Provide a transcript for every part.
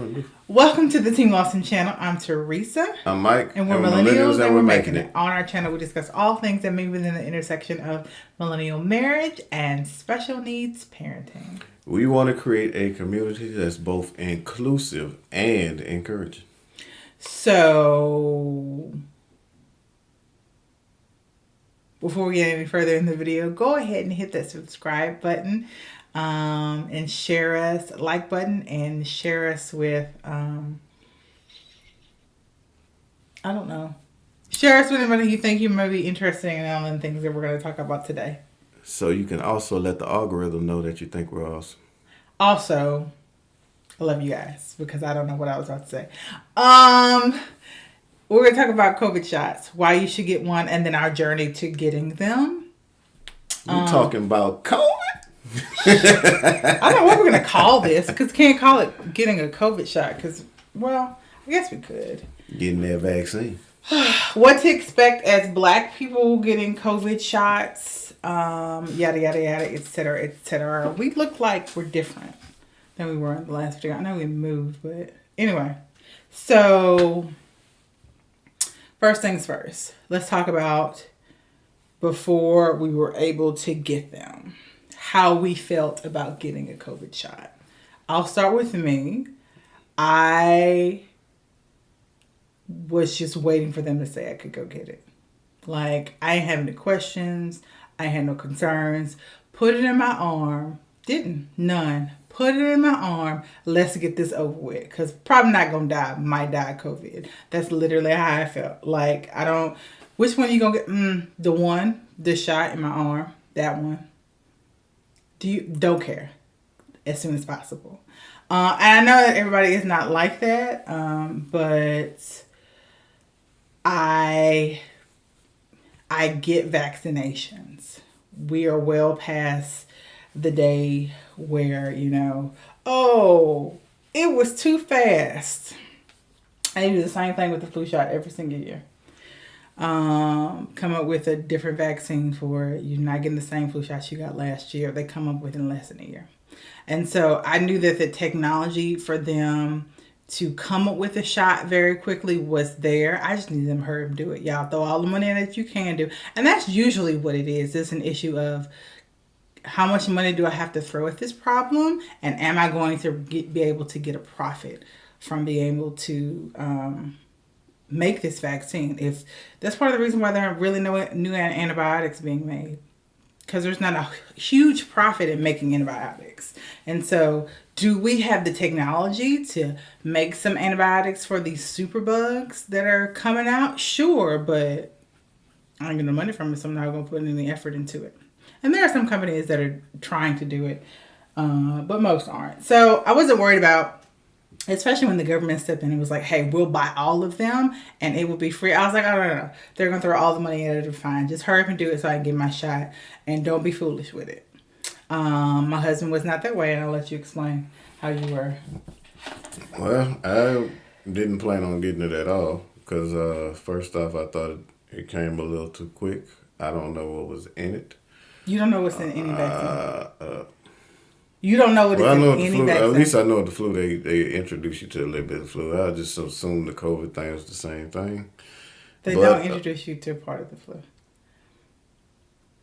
you want to do? Welcome to the Team Lawson channel. I'm Theresa. I'm Mike. And we're millennials and we're making it. On our channel, we discuss all things that move within the intersection of millennial marriage and special needs parenting. We want to create a community that's both inclusive and encouraging. So, before we get any further in the video, go ahead and hit that subscribe button. And share us, like button, and share us with, I don't know. Share us with anybody you think you may be interested in all the things that we're going to talk about today. So you can also let the algorithm know that you think we're awesome. Also, I love you guys because I don't know what I was about to say. We're going to talk about COVID shots, why you should get one, and then our journey to getting them. We're talking about COVID? I don't know what we're going to call this because can't call it getting a COVID shot because, well, I guess we could. Getting that vaccine. What to expect as Black people getting COVID shots, yada, yada, yada, et cetera, et cetera. We look like we're different than we were in the last video. I know we moved, but anyway. So, first things first. Let's talk about before we were able to get them. How we felt about getting a COVID shot. I'll start with me. I was just waiting for them to say I could go get it. Like, I ain't having any questions. I had no concerns. Put it in my arm. Didn't. None. Put it in my arm. Let's get this over with. Because probably not going to die. Might die of COVID. That's literally how I felt. Like, I don't... Which one you going to get? The shot in my arm. That one. Don't care as soon as possible. And I know that everybody is not like that, but I get vaccinations. We are well past the day where, oh, it was too fast. I do the same thing with the flu shot every single year. Come up with a different vaccine for it. You're not getting the same flu shots you got last year. They come up with in less than a year. And so I knew that the technology for them to come up with a shot very quickly was there. I just needed them to hurry and do it. Y'all throw all the money in that you can do. And that's usually what it is. It's an issue of how much money do I have to throw at this problem? And am I going to be able to get a profit from being able to make this vaccine? If that's part of the reason why there are really no new antibiotics being made, because there's not a huge profit in making antibiotics. And so do we have the technology to make some antibiotics for these super bugs that are coming out? Sure, but I ain't getting the money from it, so I'm not going to put any effort into it. And there are some companies that are trying to do it, but most aren't. So I wasn't worried about, especially when the government stepped in and was like, hey, we'll buy all of them and it will be free. I was like, oh, no. They're going to throw all the money at it. Fine. Just hurry up and do it so I can get my shot and don't be foolish with it. My husband was not that way, and I'll let you explain how you were. Well, I didn't plan on getting it at all because first off, I thought it came a little too quick. I don't know what was in it. You don't know what's in any vaccine? You don't know what is in any flu, vaccine? At least I know the flu, they introduce you to a little bit of flu. I just assumed the COVID thing was the same thing. They don't introduce you to part of the flu.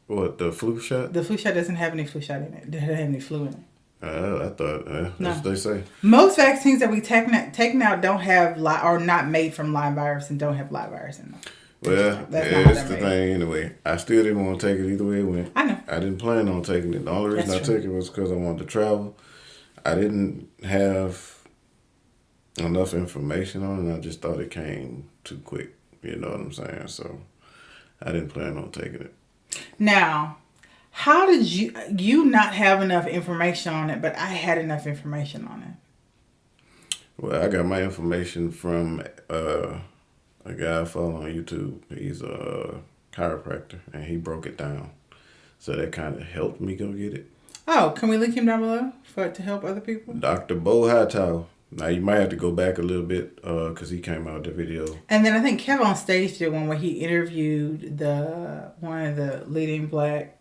What, the flu shot? The flu shot doesn't have any flu shot in it. It doesn't have any flu in it. I thought, that's what they say. Most vaccines that we take now don't have, or not made from live virus and don't have live virus in them. Well, that's the thing anyway. I still didn't want to take it either way it went. I know. I didn't plan on taking it. The only reason I took it was because I wanted to travel. I didn't have enough information on it. I just thought it came too quick. You know what I'm saying? So I didn't plan on taking it. Now, how did you not have enough information on it, but I had enough information on it? Well, I got my information from a guy I follow on YouTube. He's a chiropractor, and he broke it down. So that kind of helped me go get it. Oh, can we link him down below to help other people? Dr. Bo Hightower. Now, you might have to go back a little bit because he came out with the video. And then I think Kevin on Stage did one where he interviewed one of the leading Black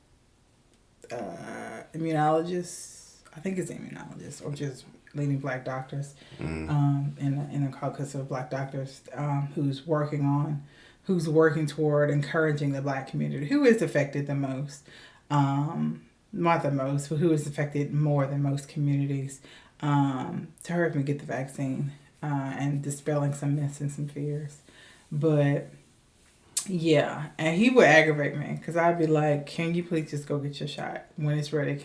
immunologists. I think it's immunologist or just leading Black doctors in a caucus of Black doctors who's working toward encouraging the Black community, who is affected the most, not the most, but who is affected more than most communities, to hurry up and get the vaccine and dispelling some myths and some fears. But yeah, and he would aggravate me because I'd be like, "Can you please just go get your shot when it's ready?"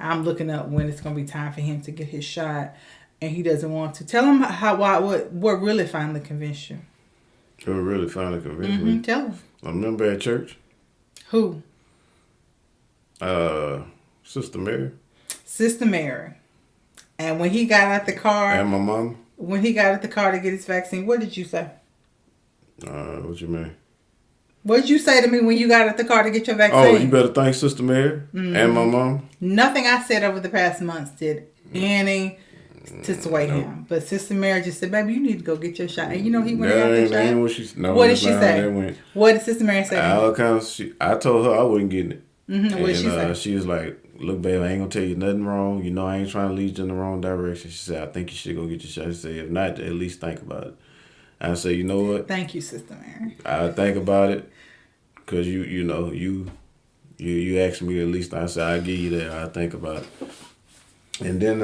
I'm looking up when it's gonna be time for him to get his shot, and he doesn't want to. Tell him what really finally convinced you. What really finally convinced me? Tell him. I remember at church. Who? Sister Mary. Sister Mary. And when he got out the car, And my mom. when he got out the car to get his vaccine, what did you say? What you mean? What did you say to me when you got out the car to get your vaccine? Oh, you better thank Sister Mary and my mom. Nothing I said over the past months did any to sway him. But Sister Mary just said, "Baby, you need to go get your shot." And you know he went and got the shot. What did she say? What did Sister Mary say? I told her I wasn't getting it. What did she say? She was like, "Look, babe, I ain't gonna tell you nothing wrong. You know I ain't trying to lead you in the wrong direction." She said, "I think you should go get your shot." She said, "If not, at least think about it." I said, "You know what? Thank you, Sister Mary. I think about it, cause you asked me at least. I said I give you that. I think about it." And then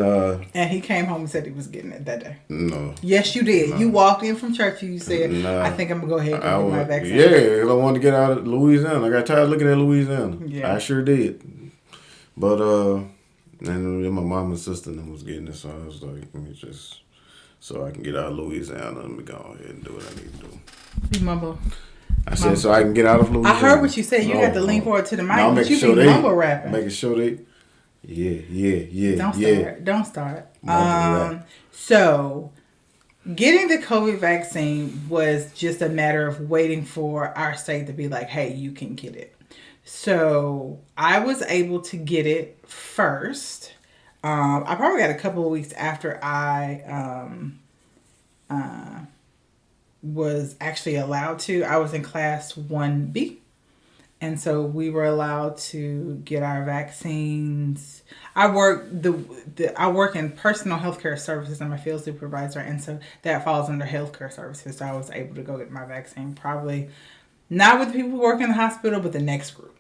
and he came home and said he was getting it that day. No. Yes, you did. No. You walked in from church and you said, nah, "I think I'm gonna go ahead and go get my vaccine." Yeah, because I wanted to get out of Louisiana. I got tired of looking at Louisiana. Yeah. I sure did. But and then my mom and sister was getting it, so I was like, let me just so I can get out of Louisiana and go ahead and do what I need to do. You mumble. I said so I can get out of Louisiana. I heard what you said. You got to lean forward to the mic, but you be mumble rapping. Making sure they. Yeah. Don't start. So, getting the COVID vaccine was just a matter of waiting for our state to be like, "Hey, you can get it." So, I was able to get it first. I probably got a couple of weeks after I was actually allowed to. I was in class 1B. And so we were allowed to get our vaccines. I work in personal healthcare services. I'm a field supervisor, and so that falls under healthcare services. So I was able to go get my vaccine, probably not with people who work in the hospital, but the next group.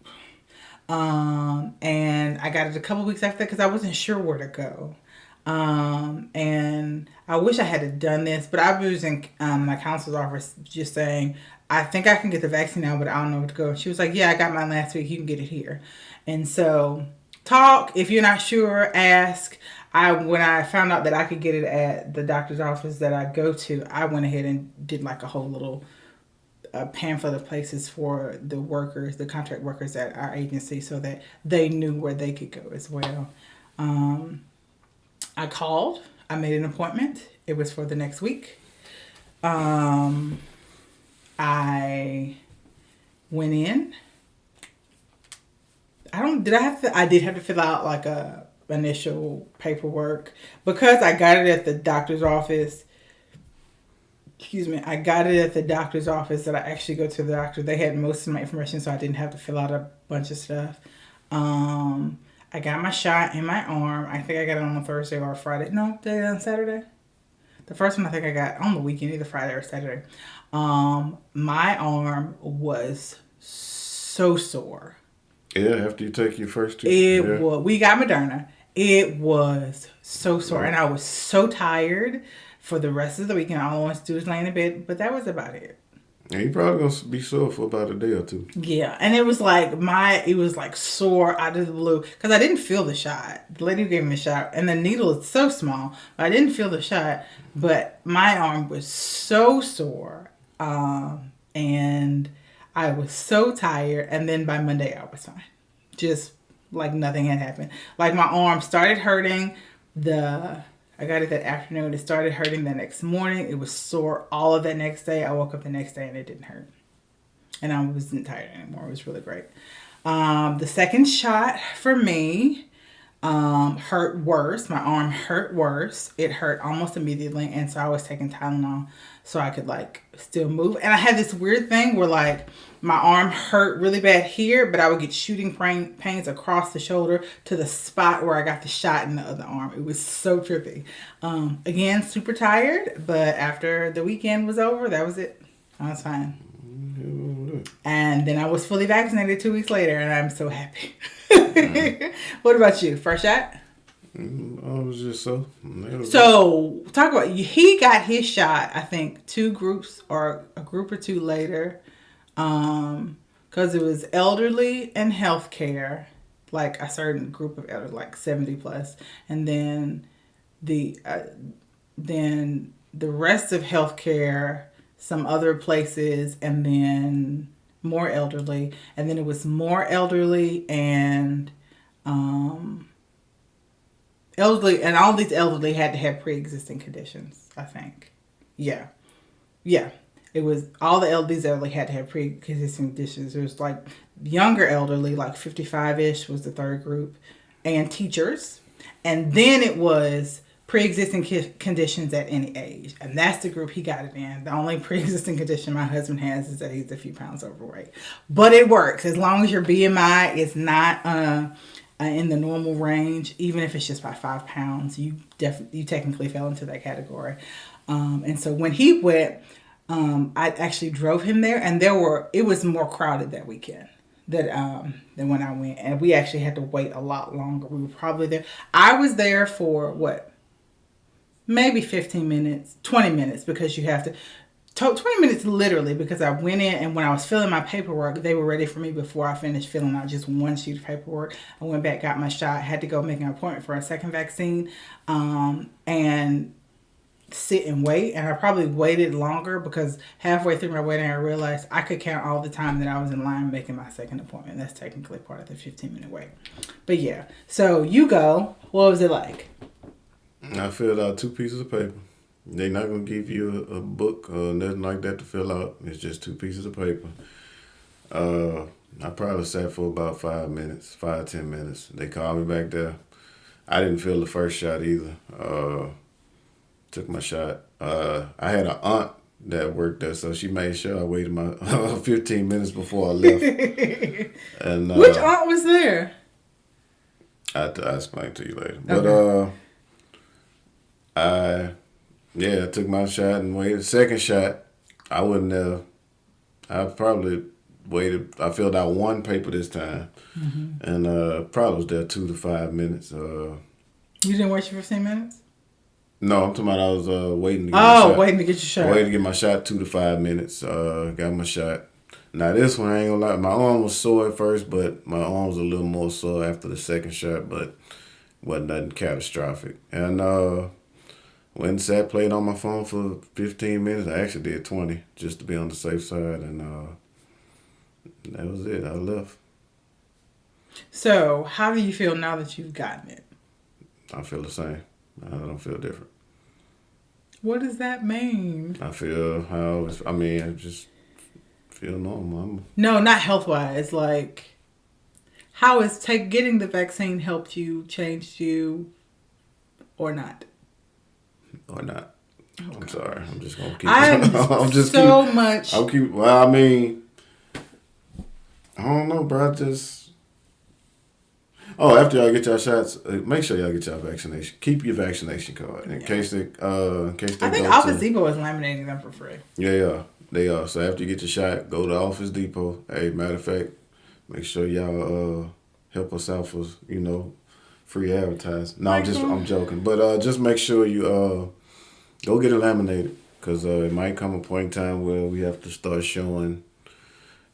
And I got it a couple weeks after that because I wasn't sure where to go. And I wish I had done this, but I was in my counselor's office just saying, "I think I can get the vaccine now, but I don't know where to go." She was like, "Yeah, I got mine last week. You can get it here." And so talk. If you're not sure, ask. When I found out that I could get it at the doctor's office that I go to, I went ahead and did like a whole little pamphlet of places for the workers, the contract workers at our agency, so that they knew where they could go as well. I called. I made an appointment. It was for the next week. I went in. I did have to fill out like a initial paperwork because I got it at the doctor's office. I got it at the doctor's office that I actually go to the doctor. They had most of my information, so I didn't have to fill out a bunch of stuff. I got my shot in my arm. I think I got it on a Thursday or a Friday. No, did I get it on Saturday? The first one I think I got on the weekend, either Friday or Saturday. My arm was so sore. Yeah, after you take your first two. We got Moderna. It was so sore. And I was so tired for the rest of the weekend. All I wanted to do was lay in bed, but that was about it. And you probably gonna be sore for about a day or two. Yeah, and it was like sore out of the blue because I didn't feel the shot. The lady who gave me a shot, and the needle is so small, but I didn't feel the shot. But my arm was so sore, and I was so tired. And then by Monday, I was fine, just like nothing had happened. Like my arm started hurting. I got it that afternoon. It started hurting the next morning. It was sore all of that next day. I woke up the next day and it didn't hurt. And I wasn't tired anymore. It was really great. The second shot for me, hurt worse. My arm hurt worse. It hurt almost immediately. And so I was taking Tylenol so I could like still move. And I had this weird thing where like my arm hurt really bad here, but I would get shooting pains across the shoulder to the spot where I got the shot in the other arm. It was so trippy. Again, super tired, but after the weekend was over, that was it. I was fine. And then I was fully vaccinated 2 weeks later, and I'm so happy. What about you? First shot? I was just so. So talk about he got his shot. I think two groups or a group or two later, because it was elderly and healthcare, like a certain group of elderly, like 70 plus, and then the rest of healthcare, some other places, and then more elderly, and then it was more elderly and elderly, and all these elderly had to have pre-existing conditions, I think. Yeah. It was all these elderly had to have pre-existing conditions. There was like younger elderly, like 55-ish was the third group, and teachers, and then it was pre-existing conditions at any age, and that's the group he got it in. The only pre-existing condition my husband has is that he's a few pounds overweight, but it works as long as your BMI is not in the normal range. Even if it's just by 5 pounds, you technically fell into that category. And so when he went, I actually drove him there, and it was more crowded that weekend than when I went, and we actually had to wait a lot longer. We were probably there. I was there for maybe 15 minutes, 20 minutes, because you have to. 20 minutes literally, because I went in, and when I was filling my paperwork, they were ready for me before I finished filling out just one sheet of paperwork. I went back, got my shot, had to go make an appointment for a second vaccine, and sit and wait. And I probably waited longer because halfway through my waiting, I realized I could count all the time that I was in line making my second appointment. That's technically part of the 15-minute wait. But yeah, so you go. What was it like? I filled out 2 pieces of paper. They're not going to give you a book or nothing like that to fill out. It's just 2 pieces of paper. I probably sat for about 10 minutes. They called me back there. I didn't feel the first shot either. Took my shot. I had an aunt that worked there, so she made sure I waited my 15 minutes before I left. And which aunt was there? I'll explain to you later. Okay. But I took my shot and waited. Second shot, I wouldn't have. I probably waited. I filled out 1 paper this time, and probably was there 2 to 5 minutes. You didn't wait your 15 minutes? No, I'm talking about I was waiting to get my shot. Waiting to get your shot. Waiting to get my shot 2 to 5 minutes. Got my shot. Now this one, I ain't gonna lie, my arm was sore at first, but my arm was a little more sore after the second shot, but wasn't nothing catastrophic. And went and sat, played on my phone for 15 minutes. I actually did 20 just to be on the safe side, and that was it. I left. So, how do you feel now that you've gotten it? I feel the same. I don't feel different. What does that mean? I feel I just feel normal. No, not health-wise. Like, how has getting the vaccine helped you, changed you, or not? Or not. Oh, I'm sorry. I'm just gonna keep. I'm just so keep, much. I'll keep. Well, I mean, I don't know, bro. After y'all get your shots, make sure y'all get your vaccination. Keep your vaccination card in case they. I think Office Depot is laminating them for free. Yeah, they are. So after you get your shot, go to Office Depot. Hey, matter of fact, make sure y'all help us out for free advertising. No, I'm joking. But just make sure you go get it laminated, because it might come a point in time where we have to start showing,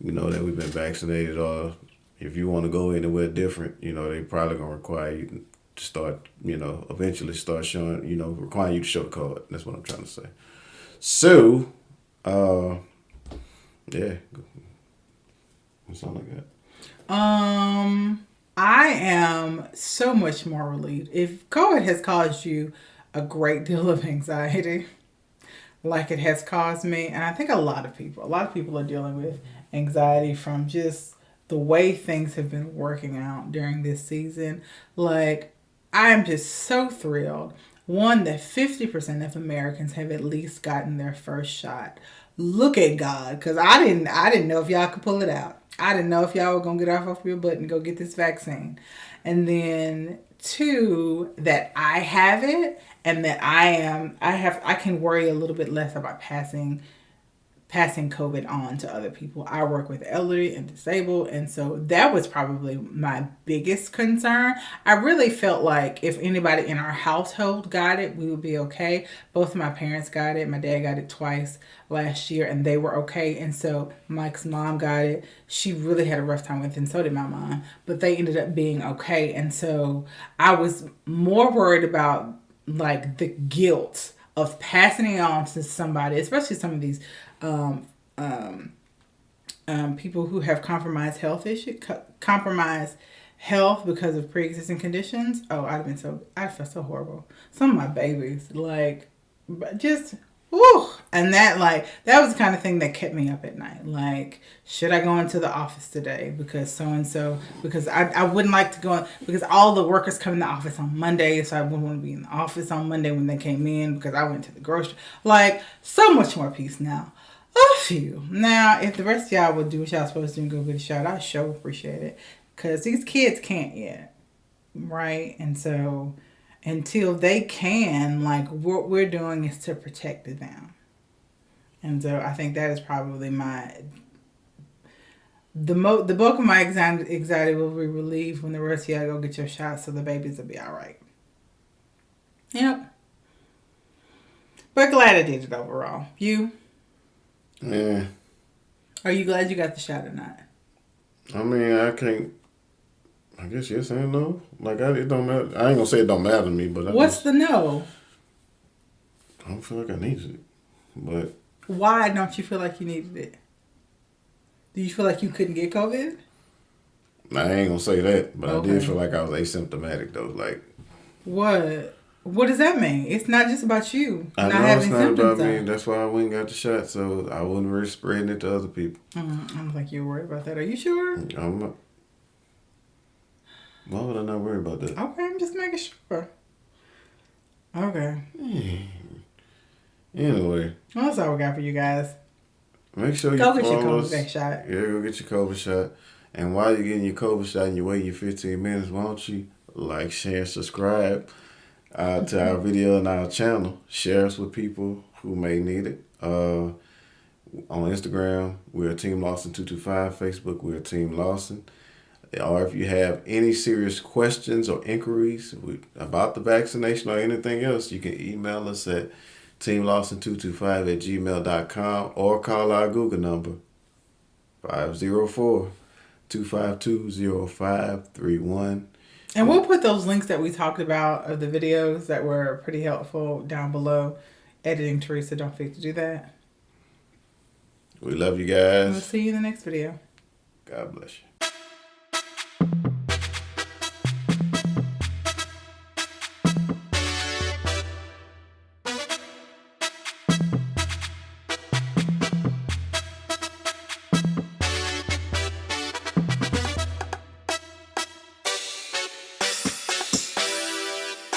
that we've been vaccinated, or if you want to go anywhere different, they probably going to require you to start, eventually start showing, requiring you to show the card. That's what I'm trying to say. So, yeah. That's all I got. I am so much more relieved. If COVID has caused you a great deal of anxiety, like it has caused me, and I think a lot of people are dealing with anxiety from just the way things have been working out during this season. Like, I am just so thrilled. One, that 50% of Americans have at least gotten their first shot. Look at God, because I didn't know if y'all could pull it out. I didn't know if y'all were gonna get off your butt and go get this vaccine. And then two, that I have it, and that I can worry a little bit less about passing COVID on to other people. I work with elderly and disabled, and so that was probably my biggest concern. I really felt like if anybody in our household got it, we would be okay. Both of my parents got it. My dad got it twice last year, and they were okay. And so Mike's mom got it. She really had a rough time with it, and so did my mom. But they ended up being okay. And so I was more worried about like the guilt of passing it on to somebody, especially some of these people who have compromised health because of pre-existing conditions. Oh, I felt so horrible. Some of my babies, like, just, whew. And that was the kind of thing that kept me up at night. Like, should I go into the office today because so-and-so, because I wouldn't like to go in, because all the workers come in the office on Monday, so I wouldn't want to be in the office on Monday when they came in because I went to the grocery. Like, so much more peace now. A few. Now, if the rest of y'all would do what y'all supposed to do and go get a shot, I sure appreciate it. Because these kids can't yet. Right? And so, until they can, like, what we're doing is to protect them. And so, I think that is probably the bulk of my anxiety will be relieved when the rest of y'all go get your shots, so the babies will be all right. Yep. But glad I did it overall. You? Yeah. Are you glad you got the shot or not? I mean, I guess yes and no. Like, it don't matter. I ain't gonna say it don't matter to me, but what's the no? I don't feel like I needed it. But why don't you feel like you needed it? Do you feel like you couldn't get COVID? I ain't gonna say that, but Okay. I did feel like I was asymptomatic though. Like, what? What does that mean? It's not just about you. I know it's not about me. That's why I went and got the shot, so I wouldn't risk spreading it to other people. I don't think you're worried about that. Are you sure? I'm not. Why would I not worry about that? Okay, I'm just making sure. Okay. Anyway. Well, that's all we got for you guys. Make sure you go get your COVID shot. Yeah, go get your COVID shot. And while you're getting your COVID shot and you're waiting your 15 minutes, why don't you like, share, subscribe to our video and our channel. Share us with people who may need it. On Instagram, we're Team Lawson 225. Facebook, we're Team Lawson. Or if you have any serious questions or inquiries about the vaccination or anything else, you can email us at teamlawson225@gmail.com or call our Google number 504-252-0531. And we'll put those links that we talked about of the videos that were pretty helpful down below. Editing Theresa, don't forget to do that. We love you guys. We'll see you in the next video. God bless you.